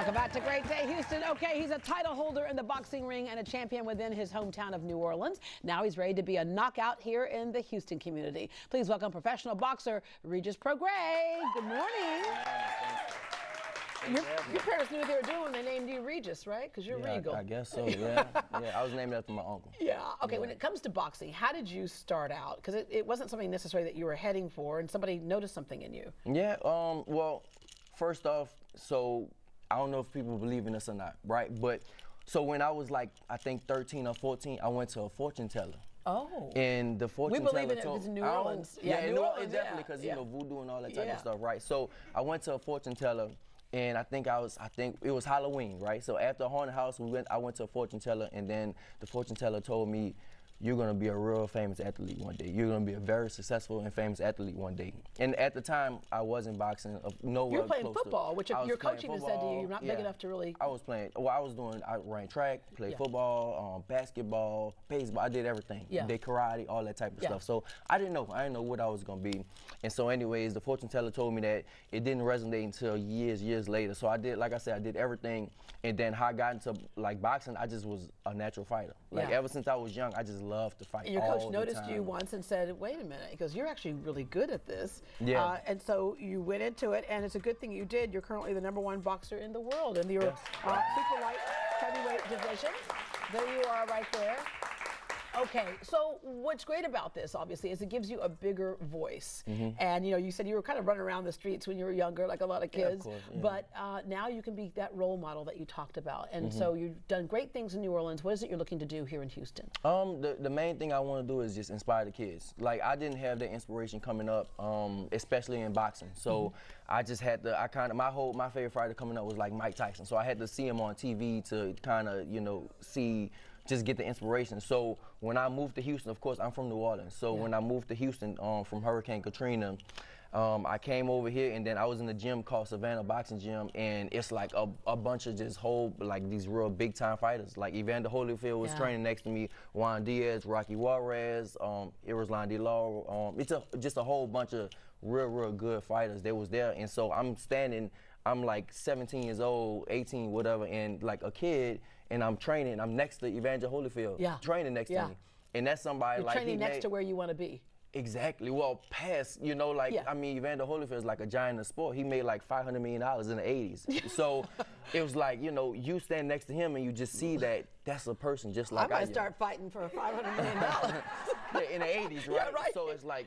Welcome back to Great Day Houston. Okay, he's a title holder in the boxing ring and a champion within his hometown of New Orleans. Now he's ready to be a knockout here in the Houston community. Please welcome professional boxer Regis Prograis. Good morning. Your parents knew what they were doing when they named you Regis, right? Because you're regal. I guess so, yeah. I was named after my uncle. Yeah. Okay, when it comes to boxing, how did you start out? Because it wasn't something necessarily that you were heading for, and somebody noticed something in you. Yeah, well, first off, so I don't know if people believe in this or not, right? But so when I was like, I think 13 or 14, I went to a fortune teller. Oh. And the fortune teller believe in it in New Orleans. Yeah, New Orleans, definitely, because you know, voodoo and all that type of stuff, right? So I went to a fortune teller, and I think it was Halloween, right? So after a haunted house, I went to a fortune teller, and then the fortune teller told me, you're gonna be a real famous athlete one day. You're gonna be a very successful and famous athlete one day. And at the time, I wasn't boxing. Nowhere You're playing close football, which your coaching has said to you, you're not big yeah. enough to really. I was playing. Well, I ran track, played football, basketball, baseball. I did everything. Yeah. Did karate, all that type of stuff. So I didn't know what I was gonna be. And so, anyways, the fortune teller told me that it didn't resonate until years later. So I did, like I said, I did everything. And then how I got into like boxing, I just was a natural fighter. Like ever since I was young, I just loved to fight. And your coach noticed you once and said, wait a minute, he goes, you're actually really good at this. Yeah. And so you went into it, and it's a good thing you did. You're currently the #1 boxer in the world in your super light heavyweight division. There you are right there. Okay, so what's great about this, obviously, is it gives you a bigger voice. And, you know, you said you were kind of running around the streets when you were younger, like a lot of kids. Of course, but now you can be that role model that you talked about. And so you've done great things in New Orleans. What is it you're looking to do here in Houston? The main thing I want to do is just inspire the kids. Like, I didn't have that inspiration coming up, especially in boxing. So I just had to, my favorite fighter coming up was like Mike Tyson. So I had to see him on TV to kind of, you know, just get the inspiration. So when I moved to Houston, of course, I'm from New Orleans. So when I moved to Houston from Hurricane Katrina, I came over here, and then I was in a gym called Savannah Boxing Gym, and it's like a bunch of just like these real big time fighters. Like Evander Holyfield was training next to me, Juan Diaz, Rocky Juarez, Iroslan De Lauro. It's just a whole bunch of real good fighters that was there. And so I'm like 17 years old, 18, whatever, and like a kid, and I'm training. I'm next to Evander Holyfield, training next to me. And that's somebody You're like training next to where you want to be. Exactly. Well, past, you know, like, I mean, Evander Holyfield is like a giant in the sport. He made like $500 million in the 80s. So it was like, you know, you stand next to him and you just see that that's a person just like I am. I might start fighting for $500 million. In the 80s, right? Yeah, right? So it's like,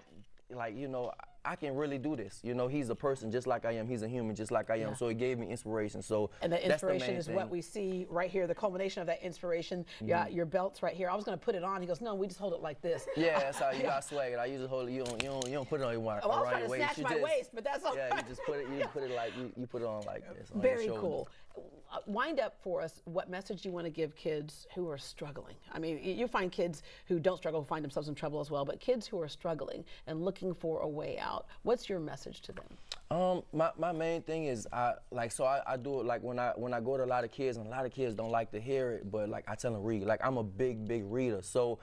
you know, I can really do this. You know, he's a person just like I am. He's a human just like I am. So it gave me inspiration. So and the inspiration is what we see right here, the culmination of that inspiration. Your belt's right here. I was going to put it on. He goes, no, we just hold it like this. Yeah, that's how you got swag. I usually hold it. You don't put it on your waist. Oh, I was trying to snatch my waist, but that's all right. Yeah, you just put it. You put it like you put it on like this. On Very cool. Wind up for us. What message do you want to give kids who are struggling? I mean, you find kids who don't struggle find themselves in trouble as well, but kids who are struggling and looking for a way out. What's your message to them? My main thing is I do it like when I go to a lot of kids, and a lot of kids don't like to hear it, but like I tell them read. Like I'm a big reader, so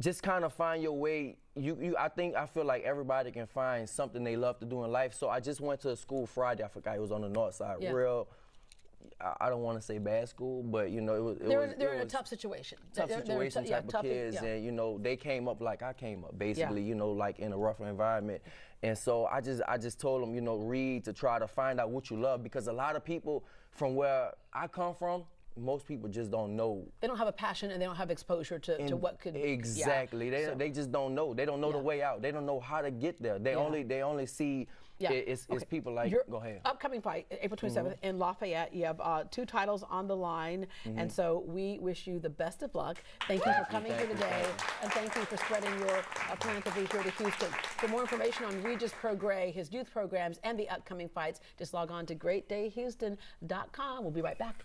just kind of find your way. I feel like everybody can find something they love to do in life. So I just went to a school Friday. I forgot, it was on the north side. Real, I don't want to say bad school, but you know they're in a tough situation. Tough situation type of kids, and you know they came up like I came up, basically. You know, like in a rougher environment. And so I just told them, you know, read to try to find out what you love, because a lot of people from where I come from, most people just don't know. They don't have a passion, and they don't have exposure to what could. Exactly. They just don't know. They don't know the way out. They don't know how to get there. They only see it's people like. Go ahead. Upcoming fight, April 27th in Lafayette. You have 2 titles on the line, and so we wish you the best of luck. Thank you for coming here today, and thank you for spreading your philanthropy here to Houston. For more information on Regis Prograis, his youth programs, and the upcoming fights, just log on to greatdayhouston.com. We'll be right back.